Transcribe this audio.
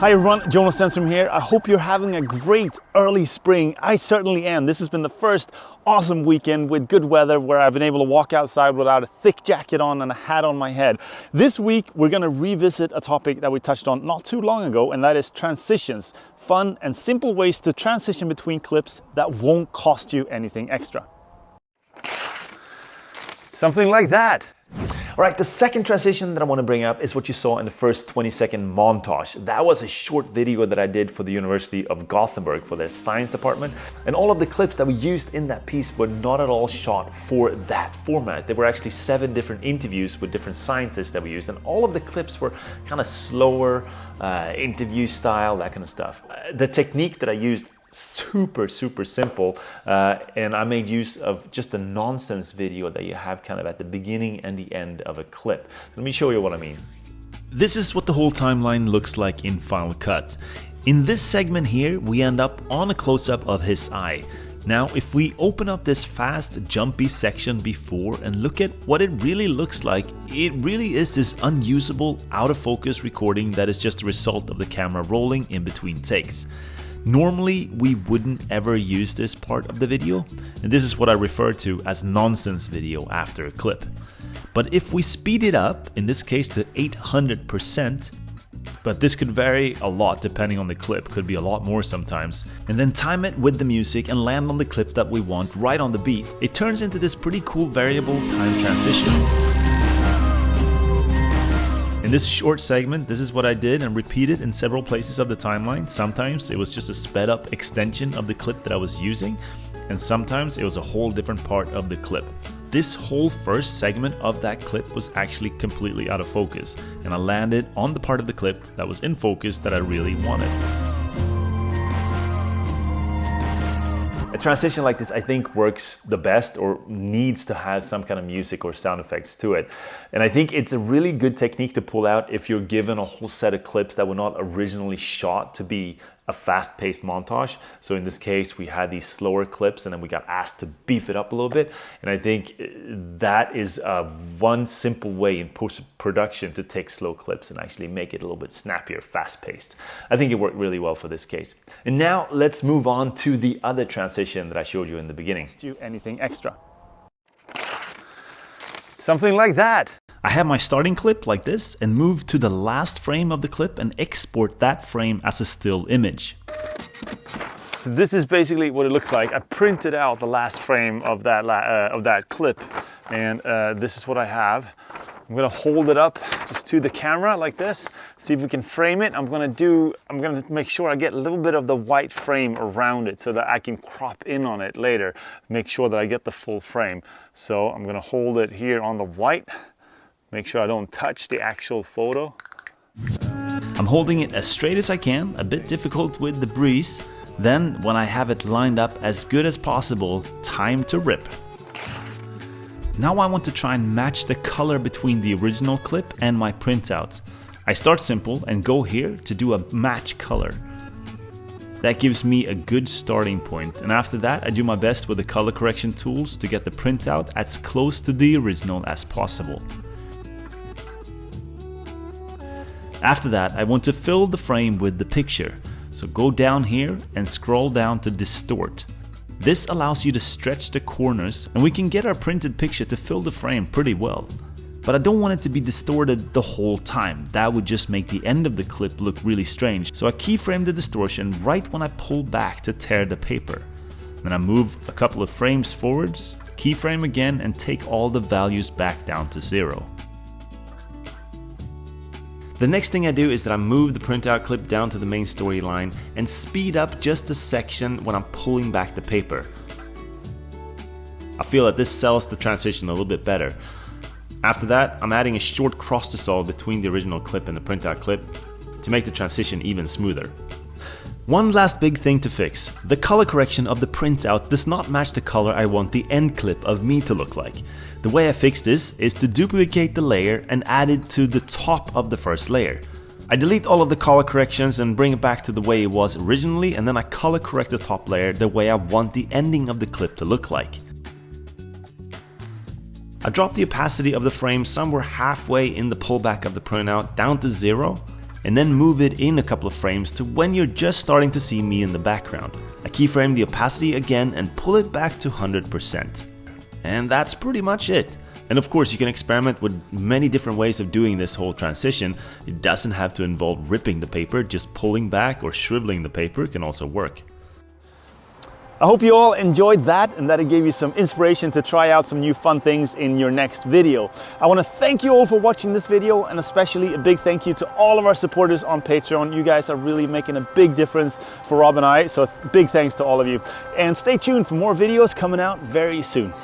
Hi everyone, Jonas Stenström here. I hope you're having a great early spring. I certainly am. This has been the first awesome weekend with good weather where I've been able to walk outside without a thick jacket on and a hat on my head. This week we're going to revisit a topic that we touched on not too long ago, and that is transitions. Fun and simple ways to transition between clips that won't cost you anything extra. Something like that. All right, the second transition that I want to bring up is what you saw in the first 20-second montage. That was a short video that I did for the University of Gothenburg for their science department. And all of the clips that we used in that piece were not at all shot for that format. There were actually 7 different interviews with different scientists that we used, and all of the clips were kind of slower, interview style, that kind of stuff. The technique that I used, super simple, and I made use of just a nonsense video that you have kind of at the beginning and the end of a clip. Let me show you what I mean. This is what the whole timeline looks like in Final Cut. In this segment here, we end up on a close-up of his eye. Now, if we open up this fast, jumpy section before and look at what it really looks like, it really is this unusable, out-of-focus recording that is just a result of the camera rolling in between takes. Normally, we wouldn't ever use this part of the video, and this is what I refer to as nonsense video after a clip. But if we speed it up, in this case to 800%, but this could vary a lot depending on the clip, could be a lot more sometimes, and then time it with the music and land on the clip that we want right on the beat, it turns into this pretty cool variable time transition. In this short segment, this is what I did and repeated in several places of the timeline. Sometimes it was just a sped up extension of the clip that I was using, and sometimes it was a whole different part of the clip. This whole first segment of that clip was actually completely out of focus, and I landed on the part of the clip that was in focus that I really wanted. A transition like this, I think, works the best or needs to have some kind of music or sound effects to it. And I think it's a really good technique to pull out if you're given a whole set of clips that were not originally shot to be a fast-paced montage. So in this case, we had these slower clips and then we got asked to beef it up a little bit. And I think that is one simple way in post-production to take slow clips and actually make it a little bit snappier, fast-paced. I think it worked really well for this case. And now let's move on to the other transition that I showed you in the beginning. Do anything extra. Something like that. I have my starting clip like this and move to the last frame of the clip and export that frame as a still image. So this is basically what it looks like. I printed out the last frame of that clip, and this is what I have. I'm gonna hold it up just to the camera like this, see if we can frame it. I'm gonna make sure I get a little bit of the white frame around it so that I can crop in on it later, make sure that I get the full frame. So I'm gonna hold it here on the white, make sure I don't touch the actual photo. I'm holding it as straight as I can, a bit difficult with the breeze. Then, when I have it lined up as good as possible, time to rip. Now I want to try and match the color between the original clip and my printout. I start simple and go here to do a match color. That gives me a good starting point, and after that I do my best with the color correction tools to get the printout as close to the original as possible. After that, I want to fill the frame with the picture, so go down here and scroll down to distort. This allows you to stretch the corners, and we can get our printed picture to fill the frame pretty well. But I don't want it to be distorted the whole time, that would just make the end of the clip look really strange, so I keyframe the distortion right when I pull back to tear the paper. Then I move a couple of frames forwards, keyframe again, and take all the values back down to 0. The next thing I do is that I move the printout clip down to the main storyline and speed up just a section when I'm pulling back the paper. I feel that this sells the transition a little bit better. After that, I'm adding a short cross dissolve between the original clip and the printout clip to make the transition even smoother. One last big thing to fix. The color correction of the printout does not match the color I want the end clip of me to look like. The way I fix this is to duplicate the layer and add it to the top of the first layer. I delete all of the color corrections and bring it back to the way it was originally, and then I color correct the top layer the way I want the ending of the clip to look like. I drop the opacity of the frame somewhere halfway in the pullback of the printout down to 0. and then move it in a couple of frames to when you're just starting to see me in the background. I keyframe the opacity again and pull it back to 100%. And that's pretty much it. And of course, you can experiment with many different ways of doing this whole transition. It doesn't have to involve ripping the paper, just pulling back or shriveling the paper can also work. I hope you all enjoyed that and that it gave you some inspiration to try out some new fun things in your next video. I want to thank you all for watching this video, and especially a big thank you to all of our supporters on Patreon. You guys are really making a big difference for Rob and I, so big thanks to all of you. And stay tuned for more videos coming out very soon.